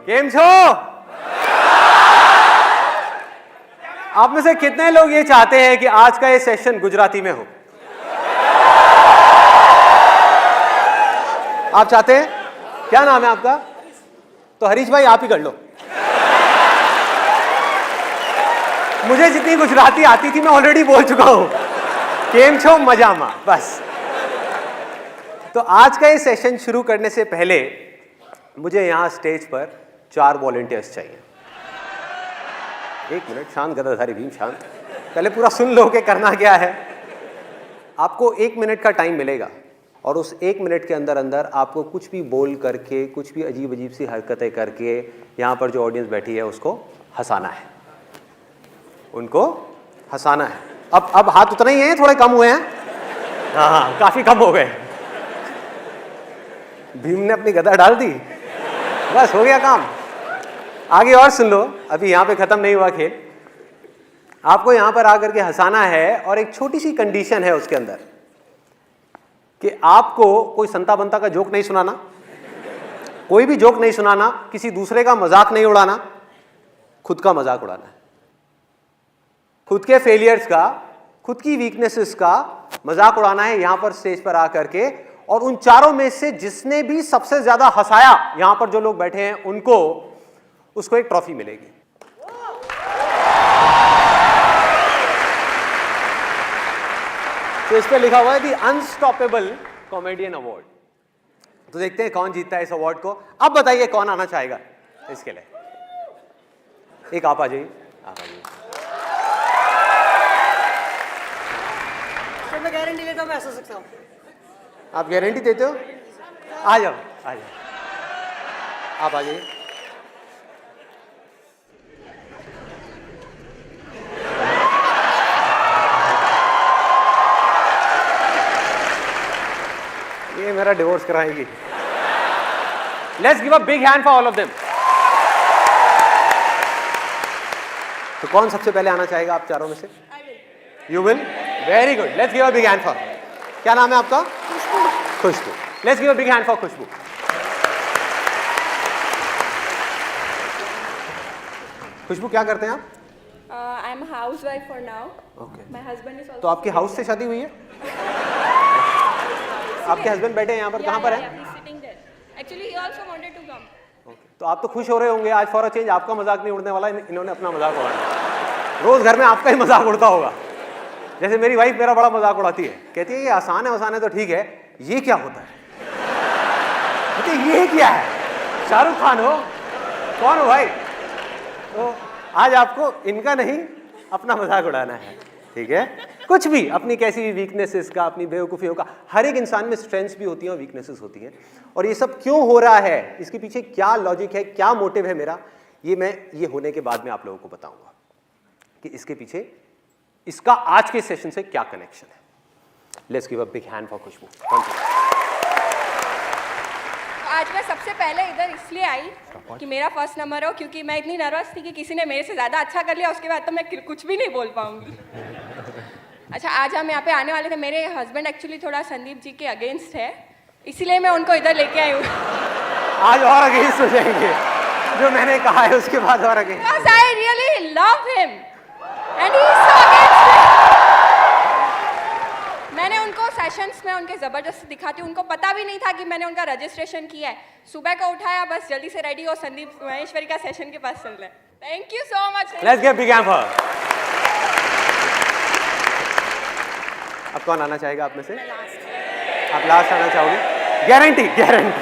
केम छो? आप में से कितने लोग ये चाहते हैं कि आज का ये सेशन गुजराती में हो? आप चाहते हैं? क्या नाम है आपका? तो हरीश भाई आप ही कर लो। मुझे जितनी गुजराती आती थी मैं ऑलरेडी बोल चुका हूं। केम छो मजामा, बस। तो आज का ये सेशन शुरू करने से पहले मुझे यहां स्टेज पर 4 वॉलंटियर्स चाहिए। 1 मिनट, शांत गदाधारी भीम, शांत। पहले पूरा सुन लो कि करना क्या है। आपको 1 मिनट का टाइम मिलेगा और उस 1 मिनट के अंदर अंदर आपको कुछ भी बोल करके, कुछ भी अजीब अजीब सी हरकतें करके यहाँ पर जो ऑडियंस बैठी है उसको हंसाना है, उनको हंसाना है। अब हाथ उतना ही है, थोड़े कम हुए हैं? हाँ, काफी कम हो गए। भीम ने अपनी गदा डाल दी, बस हो गया काम। आगे और सुन लो, अभी यहाँ पे खत्म नहीं हुआ खेल। आपको यहाँ पर आकर के हंसाना है और एक छोटी सी कंडीशन है उसके अंदर कि आपको कोई संता बनता का जोक नहीं सुनाना, कोई भी जोक नहीं सुनाना, किसी दूसरे का मजाक नहीं उड़ाना, खुद का मजाक उड़ाना है। खुद के फेलियर्स का, खुद की वीकनेसेस का मजाक उड़ाना है यहां पर स्टेज पर आकर के। और उन चारों में से जिसने भी सबसे ज्यादा हंसाया, यहां पर जो लोग बैठे हैं उनको, उसको एक ट्रॉफी मिलेगी। तो इस पे लिखा हुआ है द अनस्टॉपेबल कॉमेडियन अवार्ड। तो देखते हैं कौन जीतता है इस अवार्ड को। अब बताइए कौन आना चाहेगा इसके लिए? एक आप आ जाइए, आप आ जाइए। मैं गारंटी लेता हूं मैं हंस सकता हूं। आप गारंटी देते हो? आ जाओ, आ जाओ, आप आ जाइए। ये मेरा डिवोर्स कराएगी। Let's give a big hand for all of them. तो कौन सबसे पहले आना चाहेगा आप चारों में से? You will? Very good, let's give a big hand for. क्या नाम है आपका? Khushbu. Let's give a big hand for Khushbu. Khushbu क्या करते हैं आप? I am housewife for now. Okay. My husband is तो आपके हाउस से शादी हुई है? आपके हस्बैंड बैठे हैं यहाँ पर, कहाँ पर है? Actually he also wanted to come. तो आप तो खुश हो रहे होंगे आज फॉर अ चेंज, आपका मजाक नहीं उड़ने वाला, इन्होंने अपना मजाक उड़ाया। रोज घर में आपका ही मजाक उड़ता होगा। जैसे मेरी वाइफ मेरा बड़ा मजाक उड़ाती है, कहती है ये आसान है तो ठीक है, ये क्या होता है? कहती है ये क्या है? शाहरुख खान हो? कौन हो भाई? तो आज आपको इनका नहीं अपना मजाक उड़ाना है, ठीक है? कुछ भी, अपनी कैसी भी वीकनेसेस का, अपनी बेवकूफ़ियों का। हर एक इंसान में स्ट्रेंथ्स भी होती हैं और वीकनेसेस होती हैं। और ये सब क्यों हो रहा है, इसके पीछे क्या लॉजिक है, क्या मोटिव है मेरा, ये होने के बाद में आप लोगों को बताऊंगा कि इसके पीछे इसका आज के सेशन से क्या कनेक्शन है। Let's give a big hand for Khushbu. आज मैं सबसे पहले इधर इसलिए आई कि मेरा फर्स्ट नंबर हो, क्योंकि मैं इतनी नर्वस थी कि किसी ने मेरे से ज़्यादा अच्छा कर लिया, उसके बाद तो मैं कुछ भी नहीं बोल पाऊंगी। अच्छा, आज हम यहाँ पे आने वाले थे। मेरे हस्बैंड एक्चुअली थोड़ा संदीप जी के अगेंस्ट है, इसीलिए मैं उनको इधर लेके आई हूँ। आज और अगेंस्ट हो जाएंगे, जो मैंने कहा है उसके बाद और against. Because I really love him and he is so against me. मैंने उनको सेशंस में उनके ज़बरदस्ती दिखाती हूँ, उनको पता भी नहीं था कि मैंने उनका रजिस्ट्रेशन किया है। सुबह को उठाया, बस जल्दी से रेडी हो, संदीप महेश्वरी का सेशन के पास चल रहे हैं। Thank you so much. Let's give big hand for. अब कौन आना चाहेगा आप में से? आप लास्ट आना चाहोगे? Guarantee, guarantee.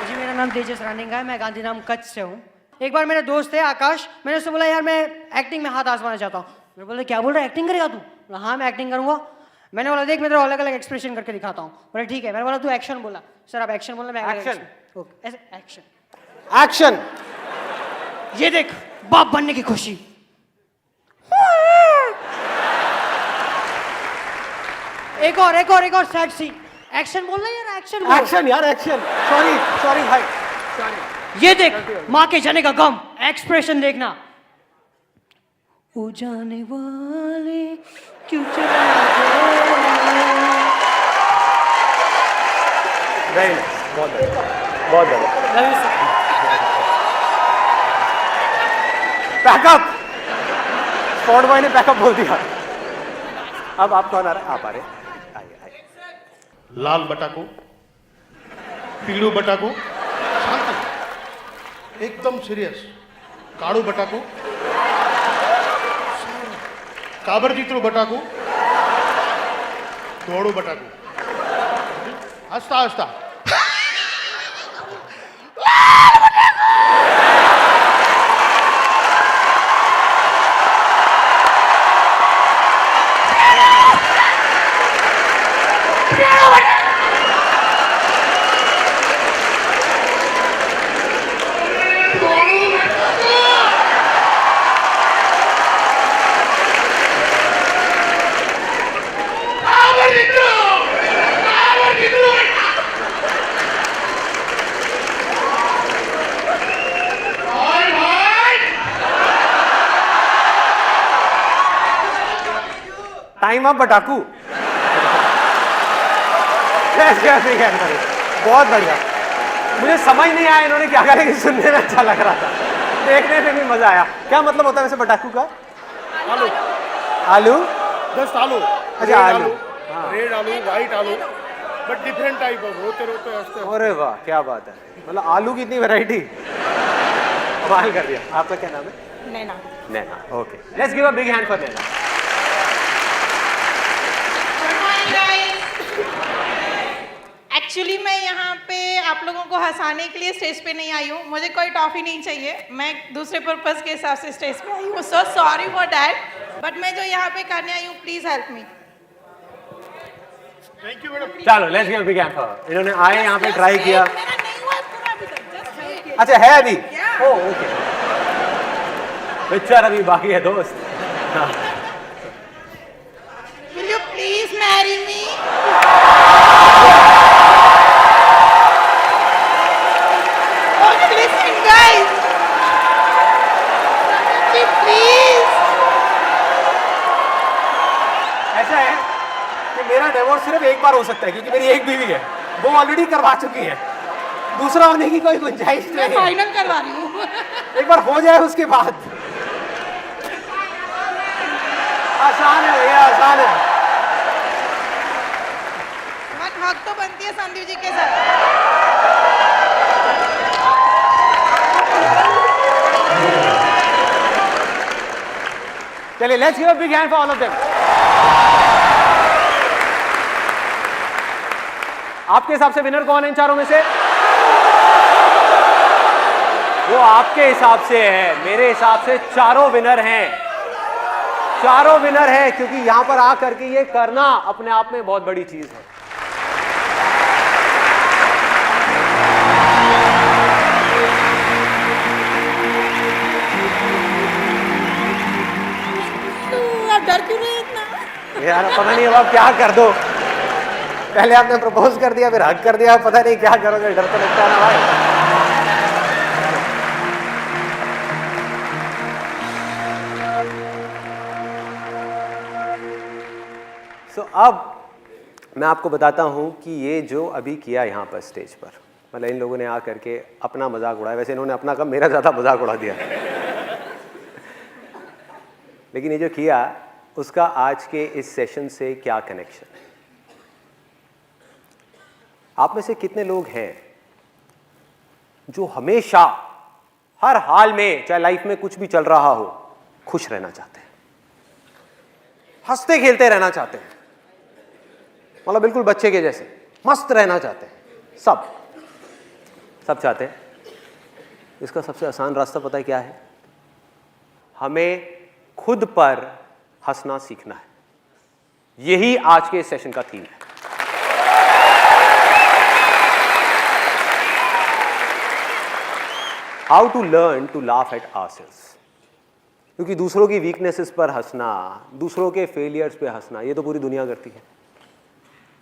जी, मेरा नाम तेजस रानिंगा है, मैं गांधीधाम कच्छ से हूँ। एक बार मेरा दोस्त है आकाश, मैंने उससे बोला यार मैं एक्टिंग में हाथ आजमाना चाहता हूँ। मैं बोला क्या बोल रहा है, एक्टिंग करेगा तू? बोला हाँ मैं एक्टिंग करूँगा। मैंने बोला देख मैं तेरा अलग अलग एक्सप्रेशन करके दिखाता हूँ। बोला ठीक है। मैंने बोला तू एक्शन बोला। सर आप एक्शन बोलना, मैं एक्शन। ओके, ऐसे एक्शन। एक्शन। ये देख बाप बनने की खुशी। एक और सैड सीन। एक्शन बोलना यार, एक्शन बोल। एक्शन यार, एक्शन। सॉरी भाई, सॉरी। ये देख माँ के जाने का गम, एक्सप्रेशन देखना। ओ जाने वाले क्यों चला गया। वेरी नाइस, बहुत बढ़िया, बहुत बढ़िया। Love you sir. Pack up, spot boy ने पैकअप बोल दिया। अब आप कौन आ रहा है? आप आ रहे हैं, आइए आइए। लाल बटाकू, पीळू बटाकू, शांत, एकदम सिरियस, काळू बटाकू, काबरचित्रू बटाकू, धोळू बटाकू, हसता हसता, टाइम अप बटाकू। बहुत बढ़िया। मुझे समझ नहीं आया इन्होंने क्या कहा, लेकिन सुनने में अच्छा लग रहा था, देखने में भी मजा आया। क्या मतलब होता है वैसे बटाकू का? आलू, आलू, जस्ट आलू, अच्छा, आलू। रेड आलू, व्हाइट आलू, बट डिफरेंट टाइप ऑफ, रोते रोते हंसते। अरे वाह क्या बात है, मतलब आलू की इतनी वैरायटी, कमाल कर दिया। आपका क्या नाम है? Naina. Naina, okay, let's give a big hand for Naina. Actually मैं यहाँ पे आप लोगों को हंसाने के लिए स्टेज पे नहीं आई हूँ, मुझे कोई टॉफी नहीं चाहिए, मैं दूसरे पर्पस के हिसाब से स्टेज पे आई हूँ। So sorry for that, but मैं जो यहाँ पे करने आई हूँ, please help me. Thank you madam. चलो let's give a big hand for. इन्होंने आए यहाँ पे ट्राई किया। मेरा नहीं हुआ पूरा अभी तक, just wait। अच्छा है अभी? ओह ओके, पिक्चर अभी बाकी है दोस्त। हाँ। Will you please marry me? Oh, listen guys, please। ऐसा है कि मेरा डिवोर्स सिर्फ एक बार हो सकता है, क्योंकि मेरी एक बीवी है, वो ऑलरेडी करवा चुकी है, दूसरा होने की कोई गुंजाइश मैं नहीं है। फाइनल करवा रही हूँ। एक बार हो जाए उसके बाद। आसान है भैया, आसान है। मत हक तो बनती है संदीप जी के साथ। चलिए let's give a big hand for all of them. आपके हिसाब से विनर कौन है इन चारों में से? वो आपके हिसाब से है, मेरे हिसाब से चारों विनर हैं, चारों विनर हैं, क्योंकि यहां पर आकर के ये करना अपने आप में बहुत बड़ी चीज है। आप डर क्यों रहे इतना? यार पता नहीं अब आप क्या कर दो, पहले आपने प्रपोज कर दिया, फिर हक कर दिया, पता नहीं क्या करोगे, डर तो लगता है ना भाई। अब मैं आपको बताता हूं कि ये जो अभी किया यहाँ पर स्टेज पर, मतलब इन लोगों ने आ करके अपना मजाक उड़ाया। वैसे इन्होंने अपना कम, मेरा ज़्यादा मजाक उड़ा दिया लेकिन ये जो किया उसका आज के इस सेशन से क्या कनेक्शन है? आप में से कितने लोग हैं जो हमेशा हर हाल में, चाहे लाइफ में कुछ भी चल रहा हो, खुश रहना चाहते हैं, हंसते खेलते रहना चाहते हैं, मतलब बिल्कुल बच्चे के जैसे मस्त रहना चाहते हैं? सब चाहते हैं। इसका सबसे आसान रास्ता पता है क्या है? हमें खुद पर हंसना सीखना है। यही आज के सेशन का थीम है। How to learn to laugh at ourselves. क्योंकि दूसरों की वीकनेसेस पर हंसना, दूसरों के फेलियर्स पे हंसना, ये तो पूरी दुनिया करती है।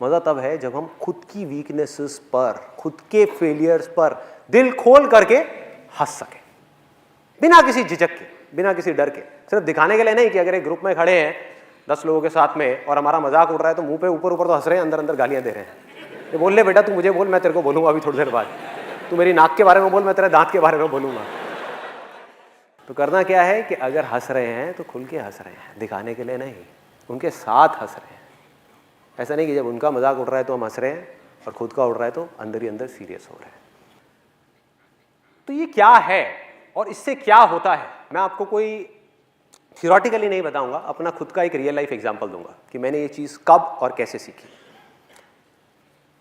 मजा तब है जब हम खुद की वीकनेसेस पर, खुद के फेलियर्स पर दिल खोल करके हंस सके, बिना किसी झिझक के, बिना किसी डर के। सिर्फ दिखाने के लिए नहीं कि अगर एक ग्रुप में खड़े हैं 10 लोगों के साथ में और हमारा मजाक उड़ रहा है तो मुंह पे ऊपर ऊपर तो हंस रहे हैं, अंदर अंदर गालियां दे रहे हैं। ये बोल ले बेटा, तू मुझे बोल, मैं तेरे को बोलूंगा अभी थोड़ी देर बाद। तू मेरी नाक के बारे में बोल, मैं तेरे दांत के बारे में बोलूँगा। तो करना क्या है कि अगर हंस रहे हैं तो खुल के हंस रहे हैं, दिखाने के लिए नहीं, उनके साथ हंस रहे हैं। ऐसा नहीं कि जब उनका मजाक उड़ रहा है तो हम हंस रहे हैं और खुद का उड़ रहा है तो अंदर ही अंदर सीरियस हो रहे हैं। तो ये क्या है और इससे क्या होता है, मैं आपको कोई थियोरेटिकली नहीं बताऊंगा, अपना खुद का एक रियल लाइफ एग्जांपल दूंगा कि मैंने ये चीज़ कब और कैसे सीखी।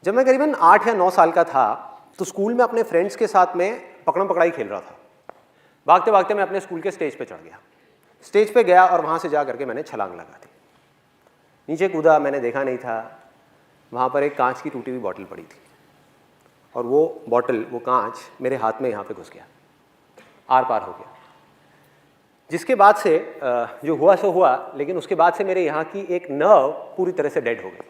जब मैं करीबन 8 या 9 साल का था तो स्कूल में अपने फ्रेंड्स के साथ में पकड़म पकड़ाई खेल रहा था। भागते भागते मैं अपने स्कूल के स्टेज पे चढ़ गया। स्टेज पे गया और वहाँ से जा करके मैंने छलांग लगा दी। नीचे कूदा, मैंने देखा नहीं था, वहाँ पर एक कांच की टूटी हुई बॉटल पड़ी थी और वो बॉटल, वो कांच मेरे हाथ में यहाँ पे घुस गया, आर पार हो गया। जिसके बाद से जो हुआ सो हुआ, लेकिन उसके बाद से मेरे यहाँ की एक नर्व पूरी तरह से डेड हो गई।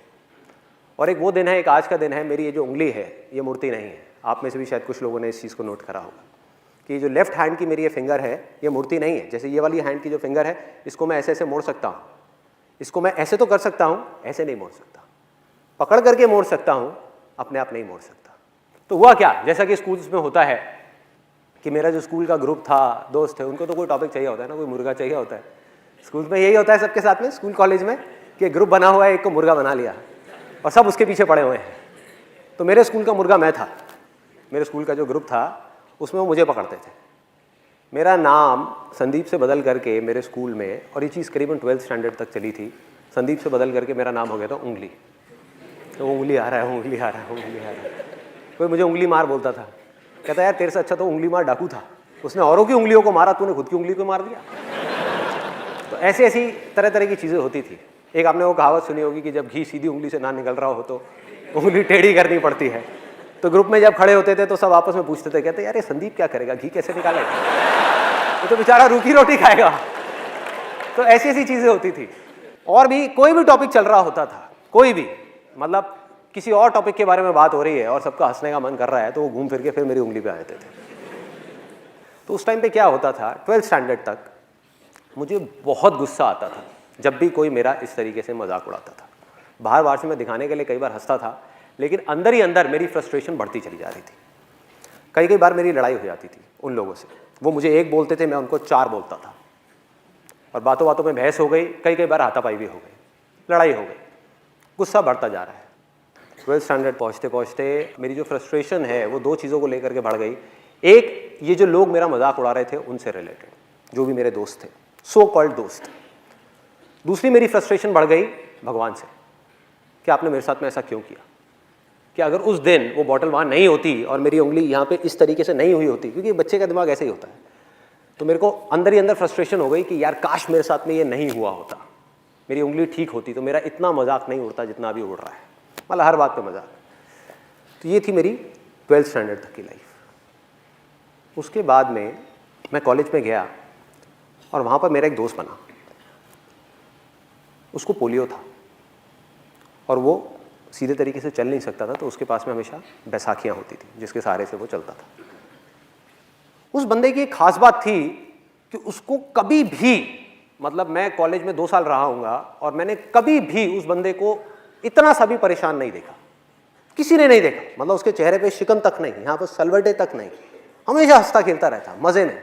और एक वो दिन है, एक आज का दिन है, मेरी ये जो उंगली है ये मूर्ति नहीं है। आप में से भी शायद कुछ लोगों ने इस चीज़ को नोट करा होगा कि जो लेफ्ट हैंड की मेरी ये फिंगर है ये मूर्ति नहीं है। जैसे ये वाली हैंड की जो फिंगर है इसको मैं ऐसे ऐसे मोड़ सकता हूँ, इसको मैं ऐसे तो कर सकता हूँ, ऐसे नहीं मोड़ सकता। पकड़ करके मोड़ सकता हूँ, अपने आप नहीं मोड़ सकता। तो हुआ क्या, जैसा कि स्कूल्स में होता है कि मेरा जो स्कूल का ग्रुप था, दोस्त थे, उनको तो कोई टॉपिक चाहिए होता है ना, कोई मुर्गा चाहिए होता है। स्कूल में यही होता है सबके साथ में, स्कूल कॉलेज में, कि ग्रुप बना हुआ है, एक को मुर्गा बना लिया और सब उसके पीछे पड़े हुए हैं। तो मेरे स्कूल का मुर्गा मैं था। मेरे स्कूल का जो ग्रुप था उसमें वो मुझे पकड़ते थे। मेरा नाम संदीप से बदल करके मेरे स्कूल में, और ये चीज़ करीबन 12th स्टैंडर्ड तक चली थी, संदीप से बदल करके मेरा नाम हो गया था उंगली। तो वो उंगली आ रहा है, उंगली आ रहा है, उंगली आ रहा है। कोई मुझे उंगली मार बोलता था, कहता यार तेरे से अच्छा तो उंगली मार डाकू था, उसने औरों की उंगलियों को मारा, तूने खुद की उंगली को मार दिया। तो ऐसी ऐसी तरह तरह की चीज़ें होती थी। एक आपने वो कहावत सुनी होगी कि जब घी सीधी उंगली से ना निकल रहा हो तो उंगली टेढ़ी करनी पड़ती है। तो ग्रुप में जब खड़े होते थे तो सब आपस में पूछते थे, कहते यार ये संदीप क्या करेगा, घी कैसे निकालेगा, वो तो बेचारा रूखी रोटी खाएगा। तो ऐसी ऐसी चीज़ें होती थी। और भी कोई भी टॉपिक चल रहा होता था, कोई भी, मतलब किसी और टॉपिक के बारे में बात हो रही है और सबका हंसने का मन कर रहा है, तो वो घूम फिर के फिर मेरी उंगली पे आ जाते थे। तो उस टाइम पे क्या होता था, 12th स्टैंडर्ड तक मुझे बहुत गुस्सा आता था जब भी कोई मेरा इस तरीके से मजाक उड़ाता था। बाहर बाहर से मैं दिखाने के लिए कई बार हंसता था, लेकिन अंदर ही अंदर मेरी फ्रस्ट्रेशन बढ़ती चली जा रही थी। कई कई बार मेरी लड़ाई हो जाती थी उन लोगों से। वो मुझे एक बोलते थे, मैं उनको 4 बोलता था, और बातों बातों में बहस हो गई, कई कई बार हाथापाई भी हो गई, लड़ाई हो गई, गुस्सा बढ़ता जा रहा है। 12th स्टैंडर्ड पहुँचते पहुँचते मेरी जो फ्रस्ट्रेशन है वो 2 चीज़ों को लेकर के बढ़ गई। एक, ये जो लोग मेरा मजाक उड़ा रहे थे उनसे रिलेटेड, जो भी मेरे दोस्त थे, सो कॉल्ड दोस्त। दूसरी मेरी फ्रस्ट्रेशन बढ़ गई भगवान से, कि आपने मेरे साथ में ऐसा क्यों किया, कि अगर उस दिन वो बॉटल वहाँ नहीं होती और मेरी उंगली यहाँ पे इस तरीके से नहीं हुई होती, क्योंकि बच्चे का दिमाग ऐसे ही होता है, तो मेरे को अंदर ही अंदर फ्रस्ट्रेशन हो गई कि यार काश मेरे साथ में ये नहीं हुआ होता, मेरी उंगली ठीक होती तो मेरा इतना मजाक नहीं उड़ता जितना अभी उड़ रहा है, मतलब हर बात पे मजाक। तो ये थी मेरी 12th स्टैंडर्ड तक की लाइफ। उसके बाद में मैं कॉलेज में गया और वहाँ पर मेरा एक दोस्त बना, उसको पोलियो था और वो सीधे तरीके से चल नहीं सकता था, तो उसके पास में हमेशा बैसाखियाँ होती थी जिसके सहारे से वो चलता था। उस बंदे की एक खास बात थी कि उसको कभी भी, मतलब मैं कॉलेज में 2 साल रहा हूँगा और मैंने कभी भी उस बंदे को इतना सा भी परेशान नहीं देखा, किसी ने नहीं देखा, मतलब उसके चेहरे पे शिकन तक नहीं, यहाँ पर सलवटे तक नहीं, हमेशा हंसता खेलता रहता मज़े में।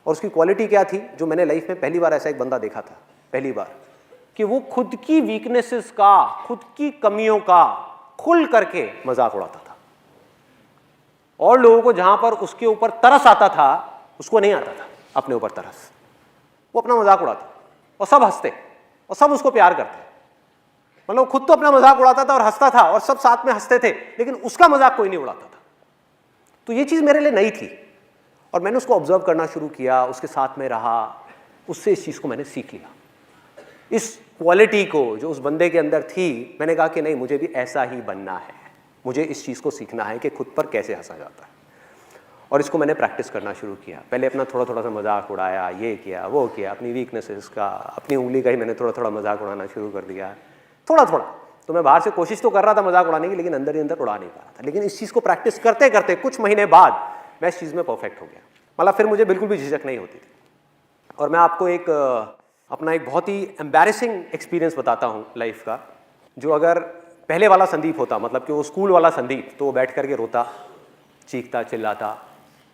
और उसकी क्वालिटी क्या थी, जो मैंने लाइफ में पहली बार ऐसा एक बंदा देखा था, पहली बार, कि वो खुद की वीकनेसेस का, खुद की कमियों का खुल करके मजाक उड़ाता था। और लोगों को जहां पर उसके ऊपर तरस आता था, उसको नहीं आता था अपने ऊपर तरस। वो अपना मजाक उड़ाता और सब हंसते और सब उसको प्यार करते। मतलब खुद तो अपना मजाक उड़ाता था और हंसता था और सब साथ में हंसते थे, लेकिन उसका मजाक कोई नहीं उड़ाता था। तो ये चीज़ मेरे लिए नई थी और मैंने उसको ऑब्जर्व करना शुरू किया, उसके साथ में रहा, उससे इस चीज़ को मैंने सीख लिया। इस क्वालिटी को जो उस बंदे के अंदर थी, मैंने कहा कि नहीं, मुझे भी ऐसा ही बनना है, मुझे इस चीज़ को सीखना है कि खुद पर कैसे हंसा जाता है। और इसको मैंने प्रैक्टिस करना शुरू किया। पहले अपना थोड़ा थोड़ा सा मजाक उड़ाया, ये किया वो किया, अपनी वीकनेसेस का, अपनी उंगली का ही मैंने थोड़ा थोड़ा मजाक उड़ाना शुरू कर दिया, थोड़ा थोड़ा। तो मैं बाहर से कोशिश तो कर रहा था मजाक उड़ाने की, लेकिन अंदर ही अंदर उड़ा नहीं पा रहा था। लेकिन इस चीज़ को प्रैक्टिस करते करते कुछ महीने बाद मैं इस चीज़ में परफेक्ट हो गया। मतलब फिर मुझे बिल्कुल भी झिझक नहीं होती थी। और मैं आपको एक अपना एक बहुत ही एम्बैरेसिंग एक्सपीरियंस बताता हूँ लाइफ का, जो अगर पहले वाला संदीप होता, मतलब कि वो स्कूल वाला संदीप, तो वो बैठ करके रोता, चीखता चिल्लाता।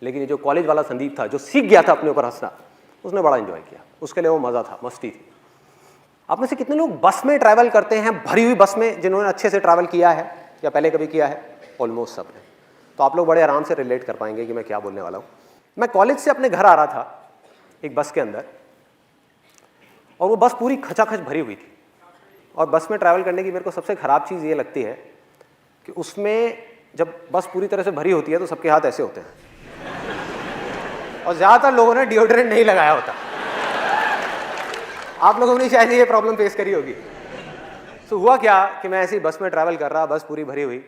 लेकिन ये जो कॉलेज वाला संदीप था, जो सीख गया था अपने ऊपर हंसना, उसने बड़ा एंजॉय किया, उसके लिए वो मज़ा था, मस्ती थी। आप में से कितने लोग बस में ट्रैवल करते हैं, भरी हुई बस में, जिन्होंने अच्छे से ट्रैवल किया है या पहले कभी किया है? ऑलमोस्ट सब ने। तो आप लोग बड़े आराम से रिलेट कर पाएंगे कि मैं क्या बोलने वाला हूँ। मैं कॉलेज से अपने घर आ रहा था एक बस के अंदर, और वो बस पूरी खचाखच भरी हुई थी। और बस में ट्रैवल करने की मेरे को सबसे ख़राब चीज़ ये लगती है कि उसमें जब बस पूरी तरह से भरी होती है तो सबके हाथ ऐसे होते हैं, और ज़्यादातर लोगों ने डिओड्रेंट नहीं लगाया होता। आप लोगों ने शायद ये प्रॉब्लम फेस करी होगी। तो हुआ क्या कि मैं ऐसी बस में ट्रैवल कर रहा, बस पूरी भरी हुई,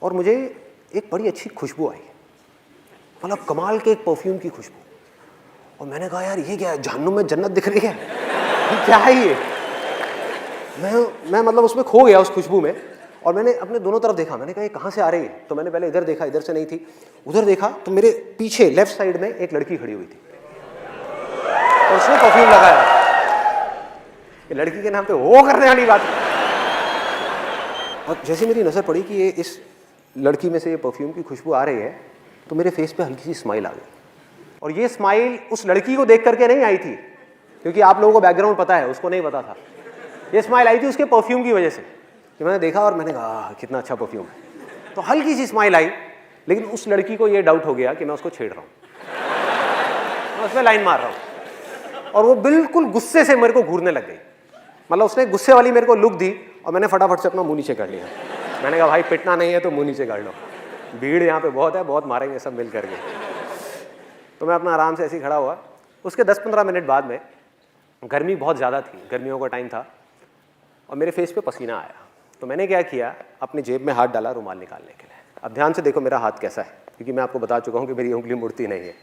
और मुझे एक बड़ी अच्छी खुशबू आई, मतलब कमाल के एक परफ्यूम की खुशबू। और मैंने कहा यार ये क्या है, जहन्नुम में जन्नत दिख रही है, ये क्या है ये? मैं मतलब उसमें खो गया, उस खुशबू में। और मैंने अपने दोनों तरफ देखा, मैंने कहा ये कहाँ से आ रही है? तो मैंने पहले इधर देखा, इधर से नहीं थी। उधर देखा तो मेरे पीछे लेफ्ट साइड में एक लड़की खड़ी हुई थी, और उसने परफ्यूम लगाया। ये लड़की के नाम पे वो करने वाली बात। और जैसे मेरी नज़र पड़ी कि ये इस लड़की में से ये परफ्यूम की खुशबू आ रही है, तो मेरे फेस पे हल्की सी स्माइल आ गई। और ये स्माइल उस लड़की को देख करके नहीं आई थी, क्योंकि आप लोगों को बैकग्राउंड पता है, उसको नहीं पता था। ये स्माइल आई थी उसके परफ्यूम की वजह से, कि मैंने देखा और मैंने कहा कितना अच्छा परफ्यूम है। तो हल्की सी स्माइल आई, लेकिन उस लड़की को ये डाउट हो गया कि मैं उसको छेड़ रहा हूँ, मैं उसमें लाइन मार रहा हूँ। और वो बिल्कुल गुस्से से मेरे को घूरने लग गई, मतलब उसने गुस्से वाली मेरे को लुक दी, और मैंने फटाफट से अपना मुंह नीचे कर लिया। मैंने कहा भाई पिटना नहीं है तो मुंह नीचे कर लो, भीड़ यहाँ पे बहुत है, बहुत मारेंगे सब मिल करके। तो मैं अपना आराम से ऐसे ही खड़ा हुआ। उसके 10-15 मिनट बाद में, गर्मी बहुत ज़्यादा थी, गर्मियों का टाइम था, और मेरे फेस पे पसीना आया। तो मैंने क्या किया, अपनी जेब में हाथ डाला रुमाल निकालने के लिए। अब ध्यान से देखो मेरा हाथ कैसा है, क्योंकि मैं आपको बता चुका हूँ कि मेरी उंगली मुड़ती नहीं है।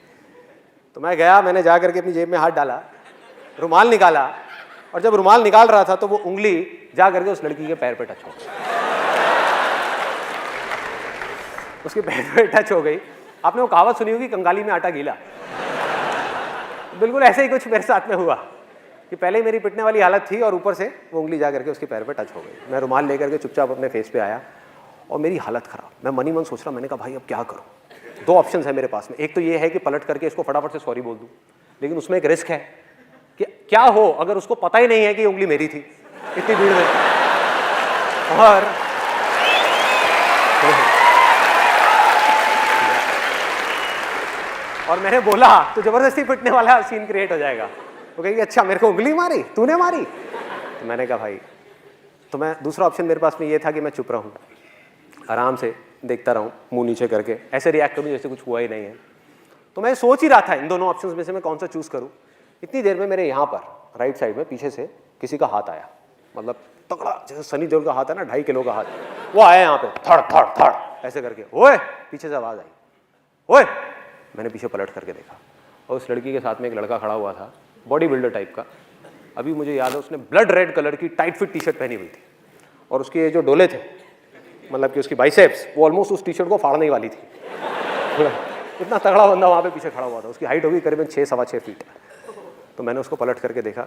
तो मैं गया, मैंने जा करके अपनी जेब में हाथ डाला, रुमाल निकाला, और जब रुमाल निकाल रहा था तो वो उंगली जा करके उस लड़की के पैर पे टच हो गई। उसके पैर पे टच हो गई। आपने वो कहावत सुनी होगी, कंगाली में आटा गीला। बिल्कुल ऐसे ही कुछ मेरे साथ में हुआ कि पहले ही मेरी पिटने वाली हालत थी, और ऊपर से वो उंगली जा करके उसके पैर पे टच हो गई। मैं रुमाल लेकर के चुपचाप अपने फेस पे आया, और मेरी हालत ख़राब। मैं मन ही मन सोच रहा, मैंने कहा भाई अब क्या करूँ? 2 ऑप्शन है मेरे पास में। एक तो ये है कि पलट करके इसको फटाफट से सॉरी बोल दूँ, लेकिन उसमें एक रिस्क है कि क्या हो अगर उसको पता ही नहीं है कि उंगली मेरी थी इतनी भीड़ में। और मैंने बोला तो जबरदस्ती पिटने वाला सीन क्रिएट हो जाएगा। वो कहेगी अच्छा मेरे को उंगली मारी, तूने मारी? तो मैंने कहा भाई, तो मैं दूसरा ऑप्शन मेरे पास में ये था कि मैं चुप रहूं, आराम से देखता रहूं, मुंह नीचे करके ऐसे रिएक्ट करूं जैसे कुछ हुआ ही नहीं है। तो मैं सोच ही रहा था इन दोनों ऑप्शंस में से मैं कौन सा चूज करूं। इतनी देर में मेरे यहाँ पर राइट साइड में पीछे से किसी का हाथ आया, मतलब तगड़ा, जैसे सनी देओल का हाथ है ना, 2.5 किलो का हाथ, वो आया यहाँ पे थड़ थड़ थड़ ऐसे करके। ओए, पीछे से आवाज़ आई, ओए। मैंने पीछे पलट करके देखा, और उस लड़की के साथ में एक लड़का खड़ा हुआ था, बॉडी बिल्डर टाइप का। अभी मुझे याद है उसने ब्लड रेड कलर की टाइट फिट टी शर्ट पहनी हुई थी, और उसके जो डोले थे, मतलब कि उसकी बाइसेप्स, वो ऑलमोस्ट उस टी शर्ट को फाड़ने वाली थी। इतना तगड़ा बंदा वहाँ पे पीछे खड़ा हुआ था। उसकी हाइट होगी करीबन 6-6.25 फीट। तो मैंने उसको पलट करके देखा,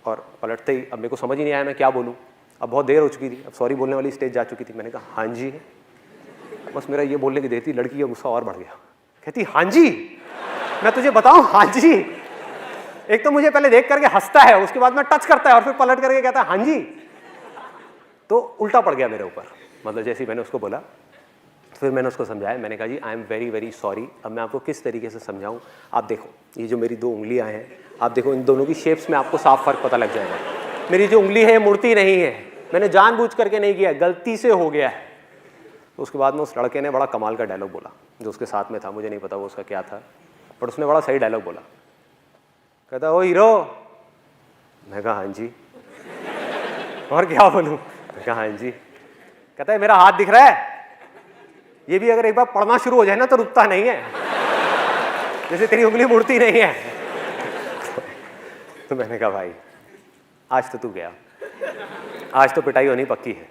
और पलटते ही अब मेरे को समझ ही नहीं आया मैं क्या बोलूँ। अब बहुत देर हो चुकी थी, अब सॉरी बोलने वाली स्टेज जा चुकी थी। मैंने कहा हाँ जी। बस मेरा ये बोलने की देर थी, लड़की का गुस्सा और बढ़ गया। कहती हाँ जी, मैं तुझे बताऊँ हाँ जी। एक तो मुझे पहले देख करके हंसता है, उसके बाद में टच करता है, और फिर पलट करके कहता है हाँ जी। तो उल्टा पड़ गया मेरे ऊपर, मतलब जैसे ही मैंने उसको बोला। फिर मैंने उसको समझाया, मैंने कहा जी I am very very sorry. अब मैं आपको किस तरीके से समझाऊं, आप देखो ये जो मेरी 2 उंगलियां हैं, आप देखो इन दोनों की शेप्स में आपको साफ फर्क पता लग जाएगा। मेरी जो उंगली है मुड़ती नहीं है, मैंने जानबूझ करके नहीं किया, गलती से हो गया है। तो उसके बाद में उस लड़के ने बड़ा कमाल का डायलॉग बोला, जो उसके साथ में था, मुझे नहीं पता वो उसका क्या था, बट उसने बड़ा सही डायलॉग बोला। कहता ओ हीरो। मैं कहा हाँ जी। और क्या बोलूँ? मैं कहा हाँ जी। कहता है मेरा हाथ दिख रहा है, ये भी अगर एक बार पढ़ना शुरू हो जाए ना तो रुकता नहीं है, जैसे तेरी उंगली मुड़ती नहीं है। तो मैंने कहा भाई आज तो तू गया, आज तो पिटाई होनी पक्की है।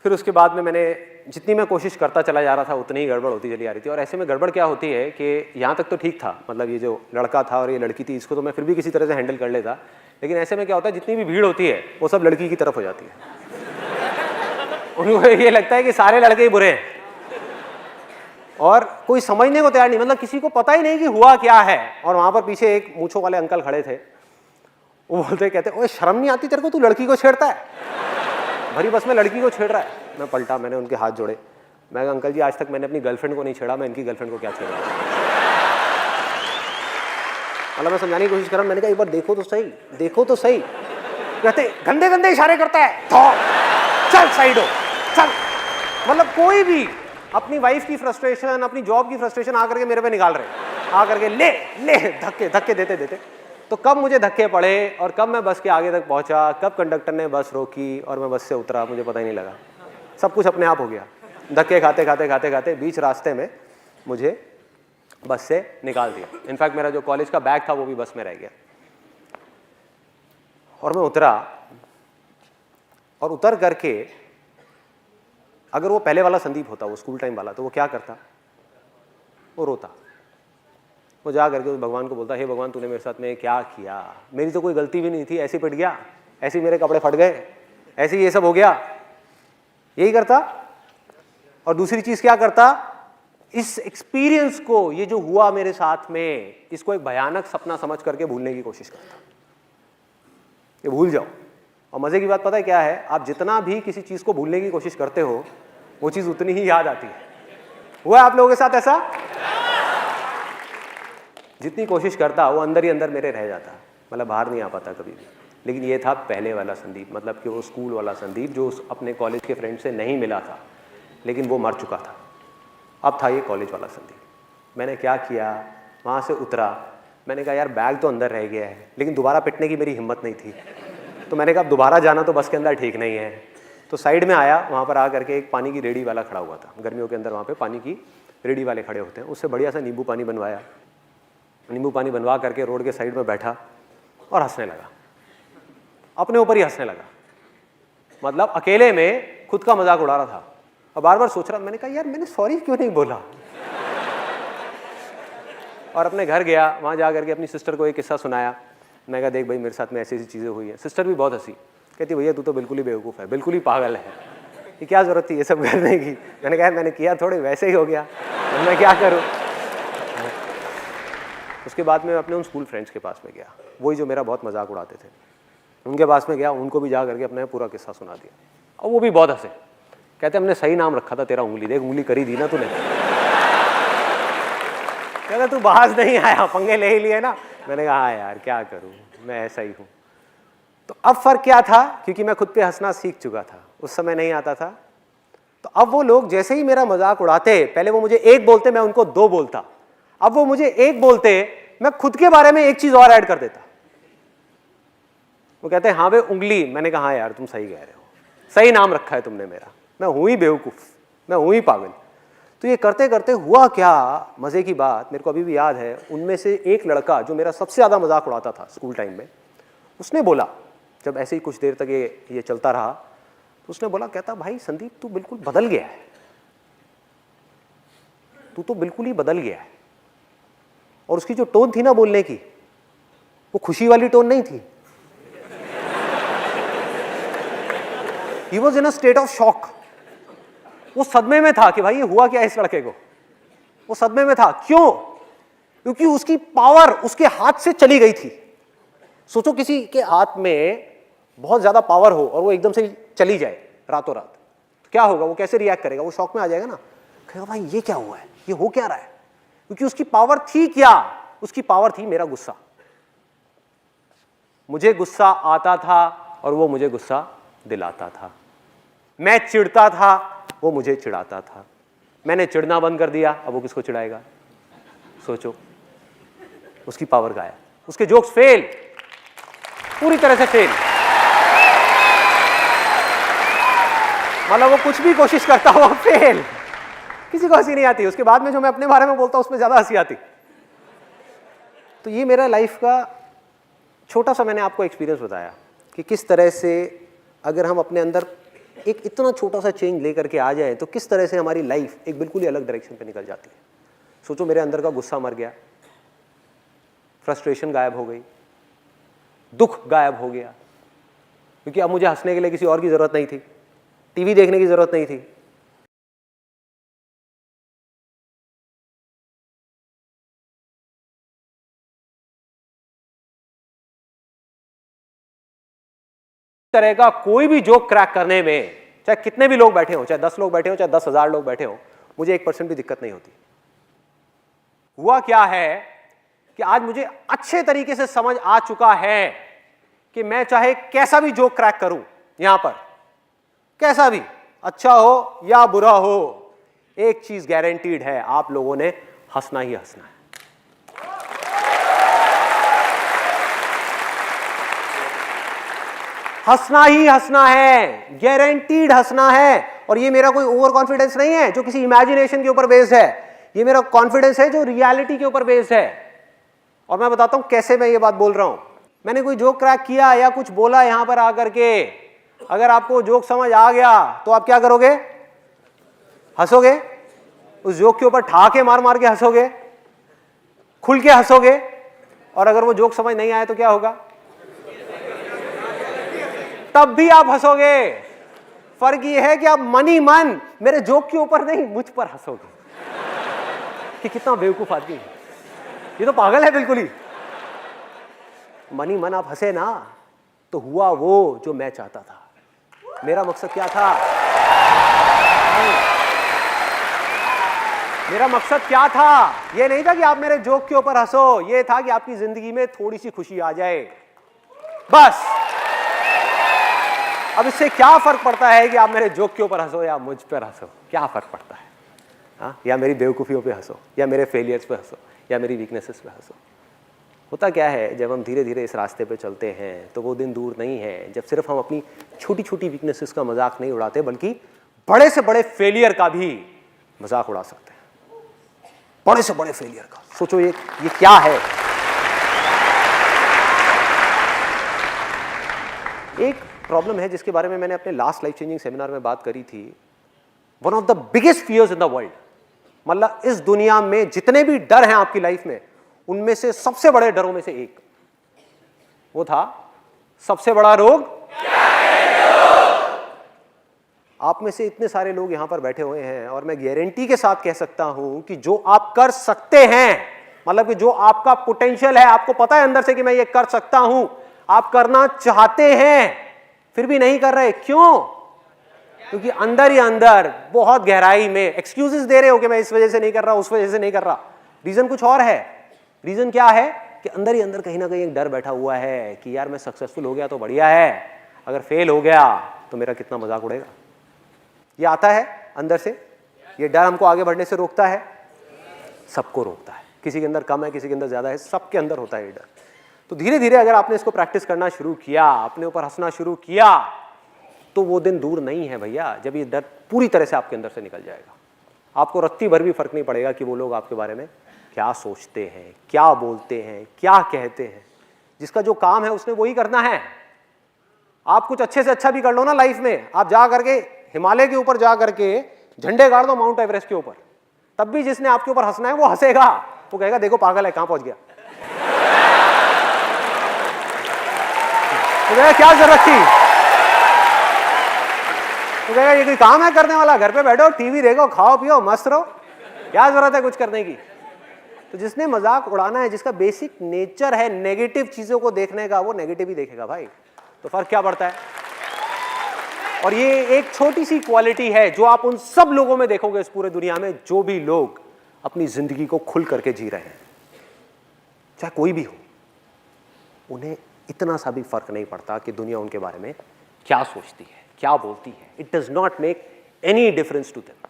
फिर उसके बाद में मैंने जितनी मैं कोशिश करता चला जा रहा था उतनी ही गड़बड़ होती चली आ रही थी। और ऐसे में गड़बड़ क्या होती है कि यहाँ तक तो ठीक था, मतलब ये जो लड़का था और ये लड़की थी, इसको तो मैं फिर भी किसी तरह से हैंडल कर लेता। लेकिन ऐसे में क्या होता है, जितनी भी भीड़ होती है वो सब लड़की की तरफ हो जाती है। उनको ये लगता है कि सारे लड़के ही बुरे हैं, और कोई समझने को तैयार नहीं, मतलब किसी को पता ही नहीं कि हुआ क्या है। और वहां पर पीछे एक मूंछों वाले अंकल खड़े थे, वो बोलते कहते ओए शर्म नहीं आती तेरे को, तू लड़की को छेड़ता है, भरी बस में लड़की को छेड़ रहा है। मैं पलटा, मैंने उनके हाथ जोड़े, मैं कहा अंकल जी आज तक मैंने अपनी गर्लफ्रेंड को नहीं छेड़ा, मैं इनकी गर्लफ्रेंड को क्या छेड़ा। मतलब मैं समझाने की कोशिश कर रहा हूं, मैंने कहा एक बार देखो तो सही, देखो तो सही। कहते गंदे गंदे इशारे करता है, चल साइड हो चल। मतलब कोई भी अपनी वाइफ की फ्रस्ट्रेशन, अपनी जॉब की फ्रस्ट्रेशन आकर के मेरे पे निकाल रहे हैं, आकर के ले ले धक्के धक्के देते देते। तो कब मुझे धक्के पड़े और कब मैं बस के आगे तक पहुंचा, कब कंडक्टर ने बस रोकी और मैं बस से उतरा, मुझे पता ही नहीं लगा। सब कुछ अपने आप हो गया। धक्के खाते खाते खाते खाते बीच रास्ते में मुझे बस से निकाल दिया। इनफैक्ट मेरा जो कॉलेज का बैग था वो भी बस में रह गया। और मैं उतरा, और उतर करके अगर वो पहले वाला संदीप होता, वो स्कूल टाइम वाला, तो वो क्या करता, वो रोता। वो जा करके उस भगवान को बोलता, हे भगवान तूने मेरे साथ में क्या किया, मेरी तो कोई गलती भी नहीं थी, ऐसे पिट गया, ऐसे मेरे कपड़े फट गए, ऐसे ये सब हो गया। यही करता। और दूसरी चीज क्या करता, इस एक्सपीरियंस को, ये जो हुआ मेरे साथ में, इसको एक भयानक सपना समझ करके भूलने की कोशिश करता। ये भूल जाओ। और मजे की बात पता है क्या है, आप जितना भी किसी चीज को भूलने की कोशिश करते हो वो चीज उतनी ही याद आती है। हुआ है आप लोगों के साथ ऐसा? जितनी कोशिश करता वो अंदर ही अंदर मेरे रह जाता, मतलब बाहर नहीं आ पाता कभी भी। लेकिन ये था पहले वाला संदीप, मतलब कि वो स्कूल वाला संदीप जो अपने कॉलेज के फ्रेंड से नहीं मिला था, लेकिन वो मर चुका था। अब था ये कॉलेज वाला संदीप। मैंने क्या किया, वहाँ से उतरा, मैंने कहा यार बैग तो अंदर रह गया है, लेकिन दोबारा पिटने की मेरी हिम्मत नहीं थी। तो मैंने कहा दोबारा जाना तो बस के अंदर ठीक नहीं है। तो साइड में आया, वहाँ पर आ करके एक पानी की रेडी वाला खड़ा हुआ था। गर्मियों के अंदर वहाँ पे पानी की रेडी वाले खड़े होते हैं। उससे बढ़िया सा नींबू पानी बनवाया, नींबू पानी बनवा करके रोड के साइड में बैठा और हंसने लगा, अपने ऊपर ही हंसने लगा। मतलब अकेले में खुद का मजाक उड़ा रहा था और बार बार सोच रहा। मैंने कहा यार मैंने सॉरी क्यों नहीं बोला। और अपने घर गया, वहाँ जा करके अपनी सिस्टर को एक किस्सा सुनाया। मैं कहा देख भाई मेरे साथ में ऐसी ऐसी चीज़ें हुई हैं। सिस्टर भी बहुत हंसी, कहती भैया तू तो बिल्कुल ही बेवकूफ़ है, बिल्कुल ही पागल है, ये क्या ज़रूरत थी ये सब करने की। मैंने कहा मैंने किया थोड़े वैसे ही हो गया, मैं क्या करूँ। उसके बाद में अपने उन स्कूल फ्रेंड्स के पास में गया, वही जो मेरा बहुत मजाक उड़ाते थे, उनके पास में गया, उनको भी जा करके अपना पूरा किस्सा सुना दिया। और वो भी बहुत हंसे, कहते हमने सही नाम रखा था तेरा, उंगली देख उंगली करी दी ना तूने। कहता तू बाज नहीं आया, पंगे ले ही लिए ना। मैंने कहा हाँ यार क्या करूँ, मैं ऐसा ही हूँ। तो अब फर्क क्या था, क्योंकि मैं खुद पे हंसना सीख चुका था, उस समय नहीं आता था। तो अब वो लोग जैसे ही मेरा मजाक उड़ाते, पहले वो मुझे एक बोलते मैं उनको दो बोलता, अब वो मुझे एक बोलते मैं खुद के बारे में एक चीज और ऐड कर देता। वो कहते हैं हाँ भाई उंगली। मैंने कहा हाँ यार तुम सही कह रहे हो, सही नाम रखा है तुमने मेरा, मैं हूं ही बेवकूफ, मैं हूं ही पागल। तो ये करते करते हुआ क्या, मजे की बात मेरे को अभी भी याद है, उनमें से एक लड़का जो मेरा सबसे ज्यादा मजाक उड़ाता था स्कूल टाइम में, उसने बोला, जब ऐसे ही कुछ देर तक ये चलता रहा, तो उसने बोला, कहता भाई संदीप तू बिल्कुल बदल गया है, तू तो बिल्कुल ही बदल गया है। और उसकी जो टोन थी ना बोलने की, वो खुशी वाली टोन नहीं थी। He was in a state of shock। वो सदमे में था कि भाई ये हुआ क्या इस लड़के को, वो सदमे में था। क्यों? क्योंकि उसकी पावर उसके हाथ से चली गई थी। सोचो किसी के हाथ में बहुत ज्यादा पावर हो और वो एकदम से चली जाए रातों रात, तो क्या होगा, वो कैसे रिएक्ट करेगा, वो शॉक में आ जाएगा ना, कहेगा भाई ये क्या हुआ है, ये हो क्या रहा है। क्योंकि उसकी पावर थी क्या, उसकी पावर थी मेरा गुस्सा। मुझे गुस्सा आता था और वो मुझे गुस्सा दिलाता था। मैं चिढ़ता था, वो मुझे चिढ़ाता था। मैंने चिढ़ना बंद कर दिया, अब वो किसको चिढ़ाएगा। सोचो, उसकी पावर गायब, उसके जोक्स फेल, पूरी तरह से फेल। मतलब वो कुछ भी कोशिश करता हो फेल, किसी को हंसी नहीं आती। उसके बाद में जो मैं अपने बारे में बोलता हूं उसमें ज्यादा हंसी आती। तो ये मेरा लाइफ का छोटा सा मैंने आपको एक्सपीरियंस बताया कि किस तरह से अगर हम अपने अंदर एक इतना छोटा सा चेंज लेकर के आ जाए तो किस तरह से हमारी लाइफ एक बिल्कुल ही अलग डायरेक्शन पे निकल जाती है। सोचो मेरे अंदर का गुस्सा मर गया, फ्रस्ट्रेशन गायब हो गई, दुख गायब हो गया, क्योंकि अब मुझे हंसने के लिए किसी और की जरूरत नहीं थी, टीवी देखने की जरूरत नहीं थी, तरह का कोई भी जोक क्रैक करने में, चाहे कितने भी लोग बैठे हो, चाहे 10 लोग बैठे हो, चाहे 10,000 लोग बैठे हो, मुझे 1% भी दिक्कत नहीं होती। हुआ क्या है कि आज मुझे अच्छे तरीके से समझ आ चुका है कि मैं चाहे कैसा भी जोक क्रैक करूं यहां पर, कैसा भी, अच्छा हो या बुरा हो, एक चीज गारंटीड है, आप लोगों ने हंसना ही हंसना है। हंसना ही हंसना है, गारंटीड हंसना है। और ये मेरा कोई ओवर कॉन्फिडेंस नहीं है जो किसी इमेजिनेशन के ऊपर बेस्ड है, ये मेरा कॉन्फिडेंस है जो रियलिटी के ऊपर बेस्ड है। और मैं बताता हूं कैसे मैं ये बात बोल रहा हूं। मैंने कोई जोक क्रैक किया या कुछ बोला यहां पर आकर के, अगर आपको जोक समझ आ गया तो आप क्या करोगे? हंसोगे, उस जोक के ऊपर ठहाके मार मार के हंसोगे, खुल के हंसोगे। और अगर वो जोक समझ नहीं आया तो क्या होगा? तब भी आप हंसोगे। फर्क ये है कि आप मन ही मन मेरे जोक के ऊपर नहीं, मुझ पर हंसोगे कि कितना बेवकूफ आदमी है, ये तो पागल है बिल्कुल ही। मन ही मन आप हंसे ना, तो हुआ वो जो मैं चाहता था। मेरा मकसद क्या था? मेरा मकसद क्या था? ये नहीं था कि आप मेरे जोक के ऊपर हंसो, ये था कि आपकी जिंदगी में थोड़ी सी खुशी आ जाए, बस। अब इससे क्या फर्क पड़ता है कि आप मेरे जोक के ऊपर हंसो या मुझ पर हंसो? क्या फर्क पड़ता है? हाँ, या मेरी बेवकूफियों पे हंसो, या मेरे फेलियर्स पे हंसो, या मेरी वीकनेसेस पे हंसो। होता क्या है, जब हम धीरे धीरे इस रास्ते पे चलते हैं तो वो दिन दूर नहीं है जब सिर्फ हम अपनी छोटी छोटी वीकनेसेस का मजाक नहीं उड़ाते, बल्कि बड़े से बड़े फेलियर का भी मजाक उड़ा सकते हैं। बड़े से बड़े फेलियर का सोचो, ये क्या है? एक प्रॉब्लम है जिसके बारे में मैंने अपने लास्ट लाइफ चेंजिंग सेमिनार में बात करी थी। One of the biggest fears in the world, मतलब इस दुनिया में जितने भी डर हैं आपकी लाइफ में, उनमें से सबसे बड़े डरों में से एक वो था, सबसे बड़ा रोग। आप में से इतने सारे लोग यहां पर बैठे हुए हैं और मैं गारंटी के साथ कह सकता हूं कि जो आप कर सकते हैं, मतलब कि जो आपका पोटेंशियल है, आपको पता है अंदर से कि मैं ये कर सकता हूं, आप करना चाहते हैं फिर भी नहीं कर रहे। क्यों? क्योंकि अंदर ही अंदर बहुत गहराई में एक्सक्यूजेस दे रहे हो कि मैं इस वजह से नहीं कर रहा, उस वजह से नहीं कर रहा। रीजन कुछ और है। रीजन क्या है कि अंदर ही अंदर कहीं ना कहीं एक डर बैठा हुआ है कि यार मैं सक्सेसफुल हो गया तो बढ़िया है, अगर फेल हो गया तो मेरा कितना मजाक उड़ेगा। ये आता है अंदर से, ये डर हमको आगे बढ़ने से रोकता है, सबको रोकता है। किसी के अंदर कम है, किसी के अंदर ज्यादा है, सबके अंदर होता है ये डर। तो धीरे धीरे अगर आपने इसको प्रैक्टिस करना शुरू किया, अपने ऊपर हंसना शुरू किया, तो वो दिन दूर नहीं है भैया जब ये डर पूरी तरह से आपके अंदर से निकल जाएगा। आपको रत्ती भर भी फर्क नहीं पड़ेगा कि वो लोग आपके बारे में क्या सोचते हैं, क्या बोलते हैं, क्या कहते हैं। जिसका जो काम है उसने वही करना है। आप कुछ अच्छे से अच्छा भी कर लो ना लाइफ में, आप जा करके हिमालय के ऊपर जा करके झंडे गाड़ दो माउंट एवरेस्ट के ऊपर, तब भी जिसने आपके ऊपर हंसना है वो हंसेगा, वो कहेगा देखो पागल है, कहां पहुंच गया। तो कहेगा क्या जरूरत थी, तो कहेगा ये कोई काम है करने वाला, घर पे बैठो, टीवी देखो, खाओ पियो, मस्त रहो, क्या जरूरत है कुछ करने की। तो जिसने मजाक उड़ाना है, जिसका बेसिक नेचर है नेगेटिव चीजों को देखने का, वो नेगेटिव ही देखेगा भाई। तो फर्क क्या पड़ता है? और ये एक छोटी सी क्वालिटी है जो आप उन सब लोगों में देखोगे इस पूरे दुनिया में, जो भी लोग अपनी जिंदगी को खुल करके जी रहे हैं, चाहे कोई भी हो, उन्हें इतना सा भी फर्क नहीं पड़ता कि दुनिया उनके बारे में क्या सोचती है, क्या बोलती है। It does not make any difference to them.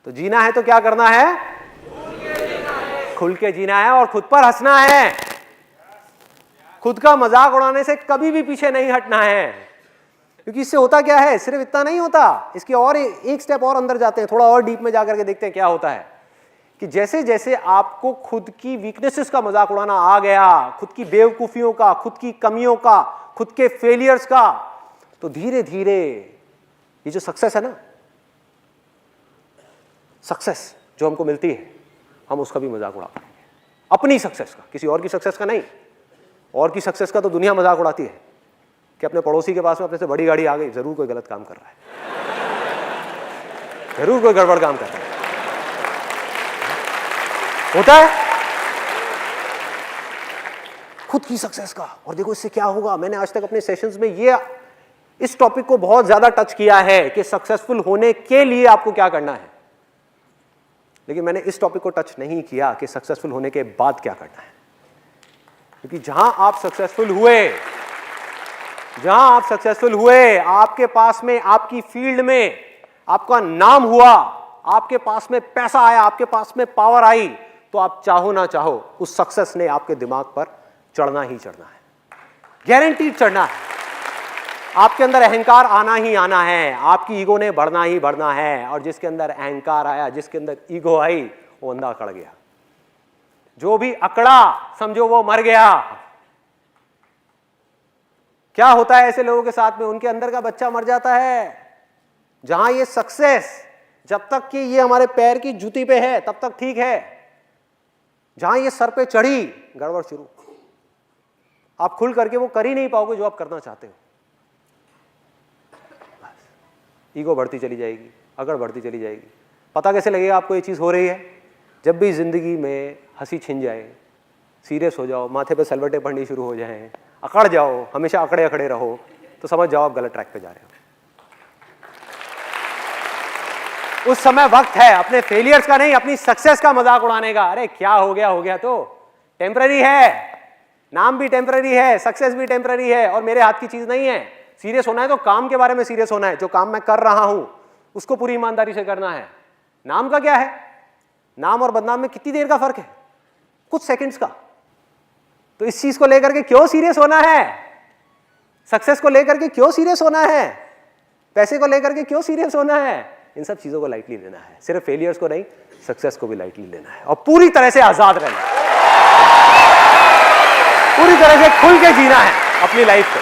तो जीना है तो क्या करना है? खुल के जीना है और खुद पर हंसना है। खुद का मजाक उड़ाने से कभी भी पीछे नहीं हटना है, क्योंकि इससे होता क्या है, सिर्फ इतना नहीं होता, इसके और एक स्टेप और अंदर जाते हैं, थोड़ा और डीप में जाकर के देखते हैं क्या होता है। कि जैसे जैसे आपको खुद की वीकनेसेस का मजाक उड़ाना आ गया, खुद की बेवकूफियों का, खुद की कमियों का, खुद के फेलियर्स का, तो धीरे धीरे ये जो सक्सेस है ना, सक्सेस जो हमको मिलती है, हम उसका भी मजाक उड़ा पाएंगे। अपनी सक्सेस का, किसी और की सक्सेस का नहीं। और की सक्सेस का तो दुनिया मजाक उड़ाती है कि अपने पड़ोसी के पास में अपने से बड़ी गाड़ी आ गई, जरूर कोई गलत काम कर रहा है, जरूर कोई गड़बड़ काम कर रहा है, होता है। खुद की सक्सेस का, और देखो इससे क्या होगा। मैंने आज तक अपने सेशंस में ये इस टॉपिक को बहुत ज्यादा टच किया है कि सक्सेसफुल होने के लिए आपको क्या करना है, लेकिन मैंने इस टॉपिक को टच नहीं किया कि सक्सेसफुल होने के बाद क्या करना है। क्योंकि जहां आप सक्सेसफुल हुए, आपके पास में, आपकी फील्ड में आपका नाम हुआ, आपके पास में पैसा आया, आपके पास में पावर आई, तो आप चाहो ना चाहो उस सक्सेस ने आपके दिमाग पर चढ़ना ही चढ़ना है, गारंटीड चढ़ना है। आपके अंदर अहंकार आना ही आना है, आपकी ईगो ने बढ़ना ही बढ़ना है, और जिसके अंदर अहंकार आया, जिसके अंदर ईगो आई, वो अंधा अकड़ गया। जो भी अकड़ा समझो वो मर गया। क्या होता है ऐसे लोगों के साथ में? उनके अंदर का बच्चा मर जाता है। जहां ये सक्सेस, जब तक कि ये हमारे पैर की जूती पे है तब तक ठीक है, जहां ये सर पे चढ़ी, गड़बड़ शुरू। आप खुल करके वो कर ही नहीं पाओगे जो आप करना चाहते हो। ईगो बढ़ती चली जाएगी, अकड़ बढ़ती चली जाएगी। पता कैसे लगेगा आपको ये चीज़ हो रही है? जब भी ज़िंदगी में हंसी छिन जाए, सीरियस हो जाओ, माथे पे सलवटें पड़नी शुरू हो जाएं, अकड़ जाओ, हमेशा अकड़े अकड़े रहो, तो समझ जाओ आप गलत ट्रैक पे जा रहे हो। उस समय वक्त है अपने फेलियर्स का नहीं, अपनी सक्सेस का मजाक उड़ाने का। अरे क्या हो गया तो टेम्पररी है, नाम भी टेम्पररी है, सक्सेस भी टेम्पररी है, और मेरे हाथ की चीज़ नहीं है। सीरियस होना है तो काम के बारे में सीरियस होना है। जो काम मैं कर रहा हूं उसको पूरी ईमानदारी से करना है। नाम का क्या है? नाम और बदनाम में कितनी देर का फर्क है? कुछ सेकंड्स का। तो इस चीज को लेकर के क्यों सीरियस होना है? सक्सेस को लेकर के क्यों सीरियस होना है? पैसे को लेकर के क्यों सीरियस होना है? इन सब चीजों को लाइटली लेना है। सिर्फ फेलियर्स को नहीं, सक्सेस को भी लाइटली लेना है, और पूरी तरह से आजाद रहना है, पूरी तरह से खुल के जीना है अपनी लाइफ को।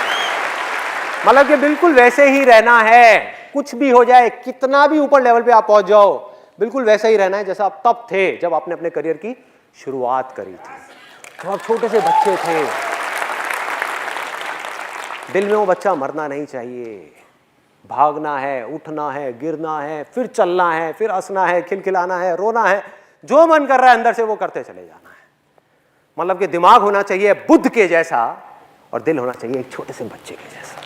मतलब कि बिल्कुल वैसे ही रहना है, कुछ भी हो जाए, कितना भी ऊपर लेवल पे आप पहुंच जाओ, बिल्कुल वैसा ही रहना है जैसा आप तब थे जब आपने अपने करियर की शुरुआत करी थी, जब आप छोटे से बच्चे थे। दिल में वो बच्चा मरना नहीं चाहिए। भागना है, उठना है, गिरना है, फिर चलना है, फिर हंसना है, खिलखिलाना है, रोना है, जो मन कर रहा है अंदर से वो करते चले जाना है। मतलब कि दिमाग होना चाहिए बुद्ध के जैसा, और दिल होना चाहिए एक छोटे से बच्चे के जैसा।